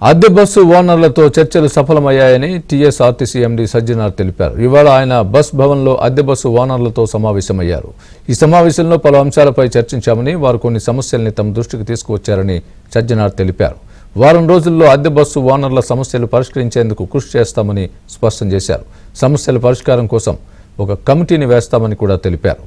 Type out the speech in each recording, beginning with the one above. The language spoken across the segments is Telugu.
అద్దె బస్సు ఓనర్లతో చర్చలు సఫలమయ్యాయని టీఎస్ఆర్టీసీ ఎండీ సజ్జనార్ తెలిపారు. ఇవాళ ఆయన బస్ భవన్లో అద్దె బస్సు ఓనర్లతో సమావేశమయ్యారు. ఈ సమావేశంలో పలు అంశాలపై చర్చించామని, వారు కొన్ని సమస్యల్ని తమ దృష్టికి తీసుకువచ్చారని సజ్జనార్ తెలిపారు. వారం రోజుల్లో అద్దె బస్సు ఓనర్ల సమస్యలు పరిష్కరించేందుకు కృషి చేస్తామని స్పష్టం చేశారు. సమస్యల పరిష్కారం కోసం ఒక కమిటీని వేస్తామని కూడా తెలిపారు.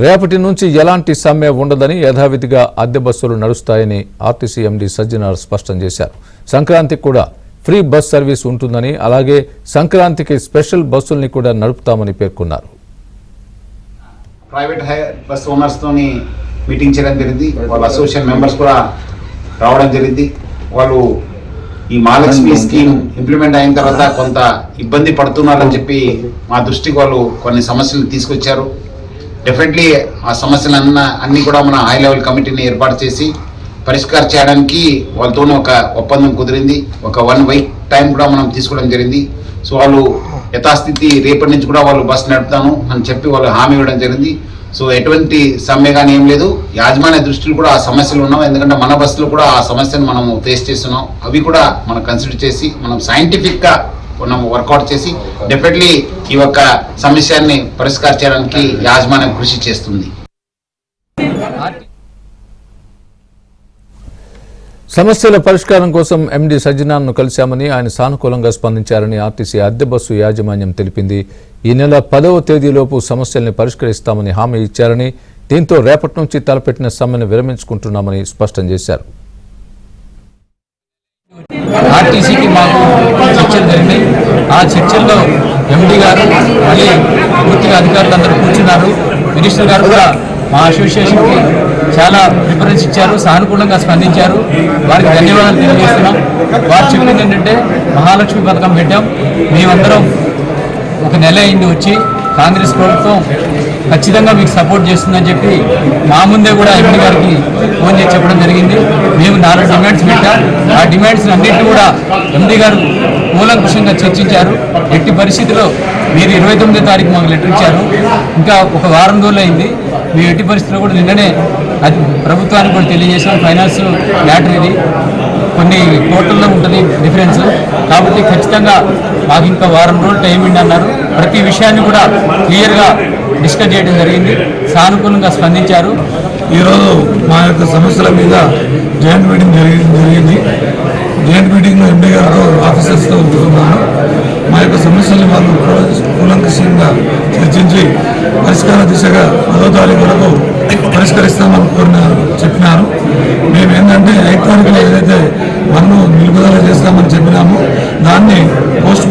రేపటి నుంచి ఎలాంటి సమ్మె ఉండదని, యథావిధిగా అద్దె బస్సులు నడుస్తాయని ఆర్టీసీ ఎండీ సజ్జనార్ స్పష్టం చేశారు. సంక్రాంతికి కూడా ఫ్రీ బస్ సర్వీస్ ఉంటుందని, అలాగే సంక్రాంతికి స్పెషల్ బస్సుల్ని కూడా నడుపుతామని పేర్కొన్నారు. ప్రైవేట్ బస్ ఓనర్స్ తోని మీటింగ్ చేయడం జరిగింది. వాళ్ళ అసోసియేషన్ మెంబర్స్ కూడా రావడం జరిగింది. వాళ్ళు ఈ మహాలక్ష్మి స్కీమ్ ఇంప్లిమెంట్ అయిన తర్వాత కొంత ఇబ్బంది పడుతున్నారని చెప్పి మా దృష్టికి వాళ్ళు కొన్ని సమస్యలు తీసుకొచ్చారు. డెఫినెట్లీ ఆ సమస్యలు అన్నీ కూడా మన హై లెవెల్ కమిటీని ఏర్పాటు చేసి పరిష్కారం చేయడానికి వాళ్ళతో ఒక ఒప్పందం కుదిరింది. ఒక 1 వీక్ టైం కూడా మనం తీసుకోవడం జరిగింది. సో వాళ్ళు యథాస్థితి రేపటి నుంచి కూడా వాళ్ళు బస్సు నడుపుతాను అని చెప్పి వాళ్ళు హామీ ఇవ్వడం జరిగింది. సో ఎటువంటి సమ్మె కానీ ఏం లేదు. యాజమాన్య దృష్టిలో కూడా ఆ సమస్యలు ఉన్నాం. ఎందుకంటే మన బస్సులో కూడా ఆ సమస్యను మనం ఫేస్ చేస్తున్నాం. అవి కూడా మనం కన్సిడర్ చేసి మనం సైంటిఫిక్గా మనం వర్కౌట్ చేసి డెఫినెట్లీ ఈ యొక్క సమస్యని పరిష్కారం చేయడానికి యాజమాన్యం కృషి చేస్తుంది. సమస్యల పరిష్కారం కోసం ఎండీ సజ్జనార్ను కలిశామని, ఆయన సానుకూలంగా స్పందించారని ఆర్టీసీ అద్దె బస్సు యాజమాన్యం తెలిపింది. ఈ నెల 10వ తేదీలోపు సమస్యల్ని పరిష్కరిస్తామని హామీ ఇచ్చారని, దీంతో రేపటి నుంచి తలపెట్టిన సమ్మెను విరమించుకుంటున్నామని స్పష్టం చేశారు. ఆర్టీసీకి మాకు చర్చలు జరిగినాయి. ఆ చర్చల్లో ఎండీ గారు మళ్ళీ పూర్తిగా అధికారులు అందరూ కూర్చున్నారు. మినిస్టర్ గారు కూడా మా అసోసియేషన్కి చాలా ప్రిఫరెన్స్ ఇచ్చారు, సానుకూలంగా స్పందించారు. వారికి ధన్యవాదాలు తెలియజేస్తున్నాం. వారు చెప్పింది ఏంటంటే మహాలక్ష్మి పథకం పెట్టాం, మేమందరం ఒక నెల అయింది వచ్చి, కాంగ్రెస్ ప్రభుత్వం ఖచ్చితంగా మీకు సపోర్ట్ చేస్తుందని చెప్పి మా ముందే కూడా ఎండీ గారికి ఫోన్ చేసి చెప్పడం జరిగింది. మేము 4 డిమాండ్స్ పెట్టాం. ఆ డిమాండ్స్ అన్నింటినీ కూడా ఎండీ గారు కూలంకుషంగా చర్చించారు. ఎట్టి పరిస్థితిలో మీరు 29వ తారీఖు మాకు లెటర్ ఇచ్చారు, ఇంకా ఒక వారం రోజులు అయింది. మేము ఎట్టి పరిస్థితిలో కూడా నిన్ననే అది ప్రభుత్వానికి కూడా తెలియజేసాం. ఫైనాన్స్ మ్యాటర్ ఇది, కొన్ని కోట్లలో ఉంటుంది డిఫరెన్స్. కాబట్టి ఖచ్చితంగా మాకు ఇంకా వారం రోజులు టైం ఇవ్వండి అన్నారు. ప్రతి విషయాన్ని కూడా క్లియర్గా డిస్కస్ చేయడం జరిగింది. సానుకూలంగా స్పందించారు. ఈరోజు మా యొక్క సమస్యల మీద జాయింట్ మీటింగ్ జరిగింది. జాయింట్ మీటింగ్లో ఎండీ గారితో ఆఫీసర్స్తో కూర్చున్నాను. మా యొక్క సమస్యల్ని వాళ్ళు కూలంకషంగా చర్చించి పరిష్కార దిశగా 10వ తారీఖు వరకు పరిష్కరిస్తామని చెప్పినారు. మేము ఏంటంటే 5వ తారీఖులో ఏదైతే 1 నిలుపుదల చేస్తామని చెప్పినామో దాన్ని పోస్ట్